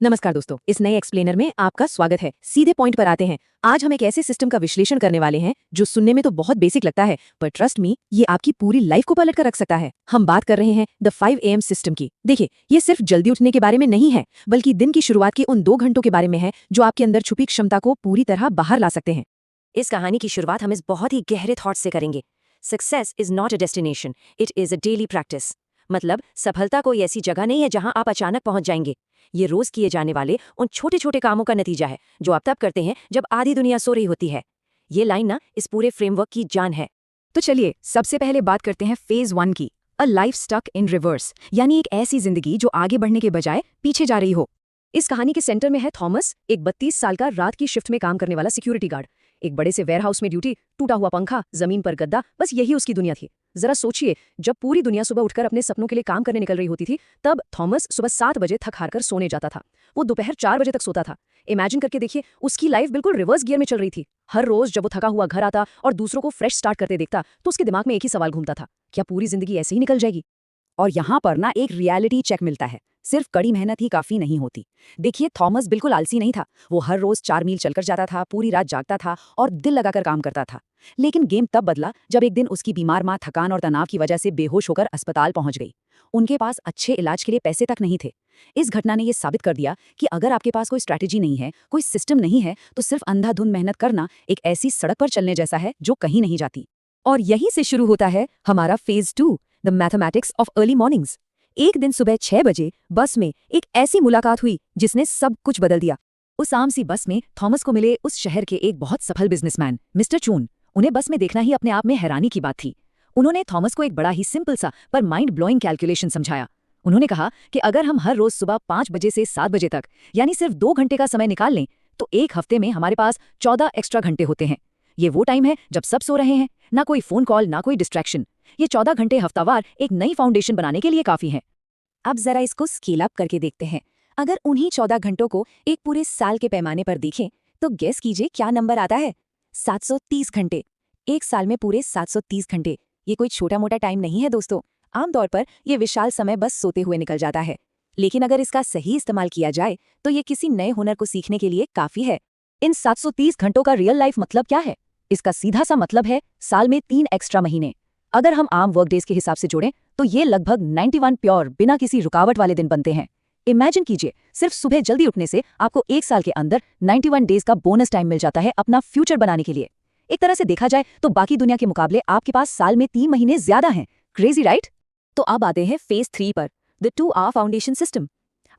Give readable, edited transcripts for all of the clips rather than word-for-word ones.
नमस्कार दोस्तों, इस नए एक्सप्लेनर में आपका स्वागत है। सीधे पॉइंट पर आते हैं। आज हम एक ऐसे सिस्टम का विश्लेषण करने वाले हैं जो सुनने में तो बहुत बेसिक लगता है, पर ट्रस्ट मी, ये आपकी पूरी लाइफ को पलट कर रख सकता है। हम बात कर रहे हैं द 5 AM सिस्टम की। देखिए, ये सिर्फ जल्दी उठने के बारे में नहीं है, बल्कि दिन की शुरुआत के उन 2 घंटों के बारे में है जो आपके अंदर छुपी क्षमता को पूरी तरह बाहर ला सकते हैं। इस कहानी की शुरुआत हम इस बहुत ही गहरे थॉट से करेंगे। Success is not a destination, it is a daily practice. मतलब सफलता कोई ऐसी जगह नहीं है जहां आप अचानक पहुंच जाएंगे। ये रोज किए जाने वाले उन छोटे छोटे कामों का नतीजा है जो आप तब करते हैं जब आधी दुनिया सो रही होती है। ये लाइन ना इस पूरे फ्रेमवर्क की जान है। तो चलिए सबसे पहले बात करते हैं फेज 1 की, a life stuck in reverse, यानी एक ऐसी जिंदगी जो आगे बढ़ने के बजाय पीछे जा रही हो। इस कहानी के सेंटर में है थॉमस, एक 32 साल का रात की शिफ्ट में काम करने वाला सिक्योरिटी गार्ड। एक बड़े से वेयरहाउस में ड्यूटी, टूटा हुआ पंखा, जमीन पर गद्दा, बस यही उसकी दुनिया थी। जरा सोचिए, जब पूरी दुनिया सुबह उठकर अपने सपनों के लिए काम करने निकल रही होती थी, तब थॉमस सुबह 7 बजे थक हार कर सोने जाता था। वो दोपहर 4 बजे तक सोता था। इमेजिन करके देखिए, उसकी लाइफ बिल्कुल रिवर्स गियर में चल रही थी। हर रोज जब वो थका हुआ घर आता और दूसरों को फ्रेश स्टार्ट करते देखता, तो उसके दिमाग में एक ही सवाल घूमता था, क्या पूरी जिंदगी ऐसे ही निकल जाएगी? और यहाँ पर ना एक रियलिटी चेक मिलता है। सिर्फ कड़ी मेहनत ही काफी नहीं होती। देखिए, थॉमस बिल्कुल आलसी नहीं था। वो हर रोज 4 मील चलकर जाता था, पूरी रात जागता था और दिल लगाकर काम करता था। लेकिन गेम तब बदला जब एक दिन उसकी बीमार माँ थकान और तनाव की वजह से बेहोश होकर अस्पताल पहुंच गई। उनके पास अच्छे इलाज के लिए पैसे तक नहीं थे। इस घटना ने यह साबित कर दिया कि अगर आपके पास कोई स्ट्रैटेजी नहीं है, कोई सिस्टम नहीं है, तो सिर्फ अंधाधुंध मेहनत करना एक ऐसी सड़क पर चलने जैसा है जो कहीं नहीं जाती। और यहीं से शुरू होता है हमारा phase 2, the mathematics of early mornings. एक दिन सुबह 6 बजे बस में एक ऐसी मुलाकात हुई जिसने सब कुछ बदल दिया। उस आम सी बस में थॉमस को मिले उस शहर के एक बहुत सफल बिजनेसमैन मिस्टर चून। उन्हें बस में देखना ही अपने आप में हैरानी की बात थी। उन्होंने थॉमस को एक बड़ा ही सिंपल सा पर माइंड ब्लोइंग कैलकुलेशन समझाया। उन्होंने कहा कि अगर हम हर रोज सुबह 5 बजे से 7 बजे तक, यानी सिर्फ 2 घंटे का समय निकाल लें, तो एक हफ्ते में हमारे पास 14 एक्स्ट्रा घंटे होते हैं। ये वो टाइम है जब सब सो रहे हैं, ना कोई फोन कॉल, ना कोई डिस्ट्रैक्शन। ये 14 घंटे हफ्तावार एक नई फाउंडेशन बनाने के लिए काफी हैं। अब जरा इसको स्केल अप करके देखते हैं। अगर उन्हीं 14 घंटों को एक पूरे साल के पैमाने पर देखें, तो गेस कीजिए क्या नंबर आता है? 730 घंटे। एक साल में पूरे 730 घंटे। ये कोई छोटा मोटा टाइम नहीं है दोस्तों। आमतौर पर यह विशाल समय बस सोते हुए निकल जाता है, लेकिन अगर इसका सही इस्तेमाल किया जाए तो ये किसी नए हुनर को सीखने के लिए काफी है। इन 730 घंटों का रियल लाइफ मतलब क्या है? इसका सीधा सा मतलब है साल में 3 एक्स्ट्रा महीने। अगर हम आम वर्क डेज के हिसाब से जोड़ें तो ये लगभग 91 प्योर बिना किसी रुकावट वाले दिन बनते हैं। इमेजिन कीजिए, सिर्फ सुबह जल्दी उठने से आपको एक साल के अंदर 91 डेज का बोनस टाइम मिल जाता है अपना फ्यूचर बनाने के लिए। एक तरह से देखा जाए तो बाकी दुनिया के मुकाबले आपके पास साल में 3 महीने ज्यादा हैं। Crazy right? तो अब आते हैं फेज 3 पर, द 2 आवर फाउंडेशन सिस्टम।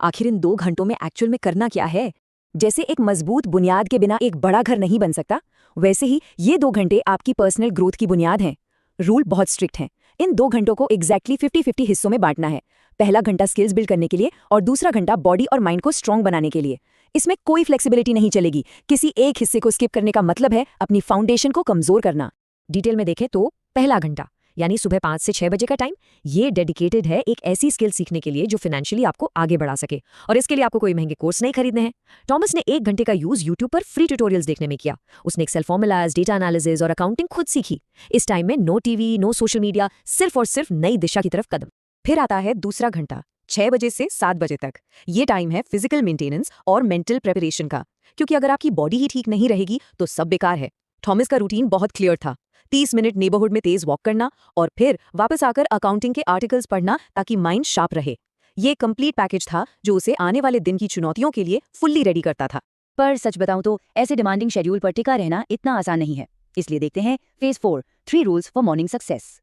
आखिर इन 2 घंटों में एक्चुअल में करना क्या है? जैसे एक मजबूत बुनियाद के बिना एक बड़ा घर नहीं बन सकता, वैसे ही ये 2 घंटे आपकी पर्सनल ग्रोथ की बुनियाद हैं। रूल बहुत स्ट्रिक्ट हैं। इन 2 घंटों को एग्जैक्टली 50-50 हिस्सों में बांटना है। पहला घंटा स्किल्स बिल्ड करने के लिए और दूसरा घंटा बॉडी और माइंड को स्ट्रांग बनाने के लिए। इसमें कोई फ्लेक्सिबिलिटी नहीं चलेगी। किसी एक हिस्से को स्किप करने का मतलब है अपनी फाउंडेशन को कमजोर करना। डिटेल में देखें तो पहला घंटा, यानी सुबह 5 से 6 बजे का टाइम, ये डेडिकेटेड है एक ऐसी स्किल सीखने के लिए जो फाइनेंशियली आपको आगे बढ़ा सके, और इसके लिए आपको कोई महंगे कोर्स नहीं खरीदने हैं। थॉमस ने 1 घंटे का यूज यूट्यूब पर फ्री ट्यूटोरियल्स देखने में किया। उसने एक्सेल फॉर्मूलाज, डेटा एनालिसिस और अकाउंटिंग खुद सीखी। इस टाइम में no TV, no social media, सिर्फ और सिर्फ नई दिशा की तरफ कदम। फिर आता है दूसरा घंटा, 6 बजे से 7 बजे तक। ये टाइम है फिजिकल मेंटेनेंस और मेंटल प्रिपरेशन का, क्योंकि अगर आपकी बॉडी ही ठीक नहीं रहेगी तो सब बेकार है। थॉमस का रूटीन बहुत क्लियर था। 30 मिनट नेबरहुड में तेज वॉक करना और फिर वापस आकर अकाउंटिंग के आर्टिकल्स पढ़ना ताकि माइंड शार्प रहे। ये कंप्लीट पैकेज था जो उसे आने वाले दिन की चुनौतियों के लिए फुल्ली रेडी करता था। पर सच बताऊं तो ऐसे डिमांडिंग शेड्यूल पर टिका रहना इतना आसान नहीं है। इसलिए देखते हैं phase 4, 3 rules for morning success.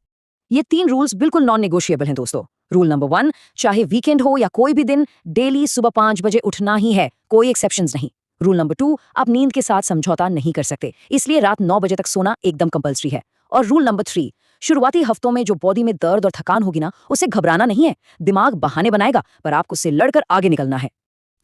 ये 3 रूल्स बिल्कुल नॉन नेगोशिएबल हैं दोस्तों। रूल नंबर 1, चाहे वीकेंड हो या कोई भी दिन, डेली सुबह 5 बजे उठना ही है, कोई एक्सेप्शंस नहीं। रूल नंबर 2, आप नींद के साथ समझौता नहीं कर सकते, इसलिए रात 9 बजे तक सोना एकदम कंपलसरी है। और रूल नंबर 3, शुरुआती हफ्तों में जो बॉडी में दर्द और थकान होगी ना, उसे घबराना नहीं है। दिमाग बहाने बनाएगा, पर आपको उससे लड़कर आगे निकलना है।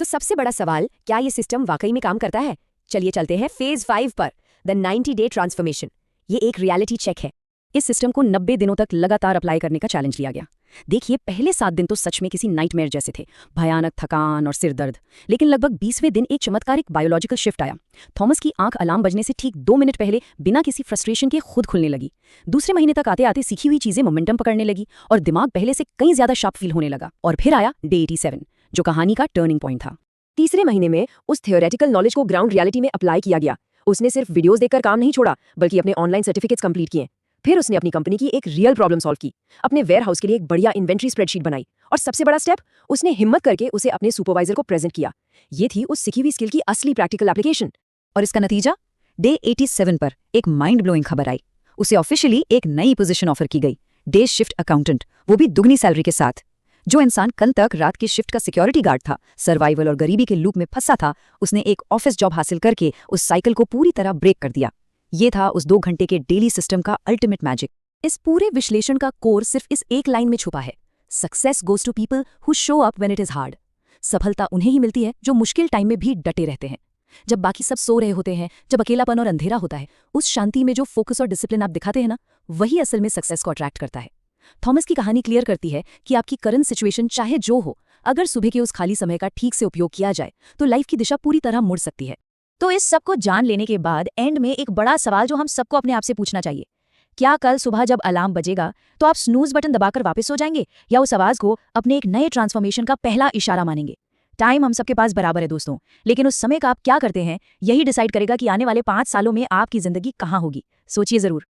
तो सबसे बड़ा सवाल, क्या ये सिस्टम वाकई में काम करता है? चलिए चलते हैं फेज 5 पर, द 90 डे ट्रांसफॉर्मेशन। ये एक रियलिटी चेक है। इस सिस्टम को 90 दिनों तक लगातार अप्लाई करने का चैलेंज लिया गया। देखिए, पहले 7 दिन तो सच में किसी नाइटमेयर जैसे थे, भयानक थकान और सिर दर्द। लेकिन लगभग 20वें दिन एक चमत्कारिक बायोलॉजिकल शिफ्ट आया। थॉमस की आंख अलार्म बजने से ठीक 2 मिनट पहले बिना किसी फ्रस्ट्रेशन के खुद खुलने लगी। दूसरे महीने तक आते आते सीखी हुई चीजें मोमेंटम पकड़ने लगी और दिमाग पहले से कहीं ज्यादा शार्प फील होने लगा। और फिर आया डे 87, जो कहानी का टर्निंग पॉइंट था। तीसरे महीने में उस थियोरेटिकल नॉलेज को ग्राउंड रियलिटी में अप्लाई किया गया। उसने सिर्फ वीडियोस देखकर काम नहीं छोड़ा, बल्कि अपने ऑनलाइन सर्टिफिकेट्स कंप्लीट किए। फिर उसने अपनी कंपनी की एक रियल प्रॉब्लम सॉल्व की, अपने वेयरहाउस के लिए एक बढ़िया इन्वेंट्री स्प्रेडशीट बनाई, और सबसे बड़ा स्टेप, उसने हिम्मत करके उसे अपने सुपरवाइजर को प्रेजेंट किया। ये थी उस सीखी हुई स्किल की असली प्रैक्टिकल एप्लीकेशन। और इसका नतीजा, डे 87 पर एक माइंड ब्लोइंग खबर आई। उसे ऑफिशियली एक नई पोजीशन ऑफर की गई, डे शिफ्ट अकाउंटेंट, वो भी दुगनी सैलरी के साथ। जो इंसान कल तक रात की शिफ्ट का सिक्योरिटी गार्ड था, सर्वाइवल और गरीबी के लूप में फंसा था, उसने एक ऑफिस जॉब हासिल करके उस साइकिल को पूरी तरह ब्रेक कर दिया। ये था उस 2 घंटे के डेली सिस्टम का अल्टीमेट मैजिक। इस पूरे विश्लेषण का कोर सिर्फ इस एक लाइन में छुपा है, success goes to people who show up when it is hard. सफलता उन्हें ही मिलती है जो मुश्किल टाइम में भी डटे रहते हैं। जब बाकी सब सो रहे होते हैं, जब अकेलापन और अंधेरा होता है, उस शांति में जो फोकस और डिसिप्लिन आप दिखाते हैं ना, वही असल में सक्सेस को अट्रैक्ट करता है। थॉमस की कहानी क्लियर करती है कि आपकी करंट सिचुएशन चाहे जो हो, अगर सुबह के उस खाली समय का ठीक से उपयोग किया जाए तो लाइफ की दिशा पूरी तरह मुड़ सकती है। तो इस सब को जान लेने के बाद एंड में एक बड़ा सवाल जो हम सबको अपने आप से पूछना चाहिए, क्या कल सुबह जब अलार्म बजेगा तो आप स्नूज बटन दबाकर वापस हो जाएंगे, या उस आवाज को अपने एक नए ट्रांसफॉर्मेशन का पहला इशारा मानेंगे? टाइम हम सबके पास बराबर है दोस्तों, लेकिन उस समय का आप क्या करते हैं, यही डिसाइड करेगा कि आने वाले 5 सालों में आपकी जिंदगी कहाँ होगी। सोचिए जरूर।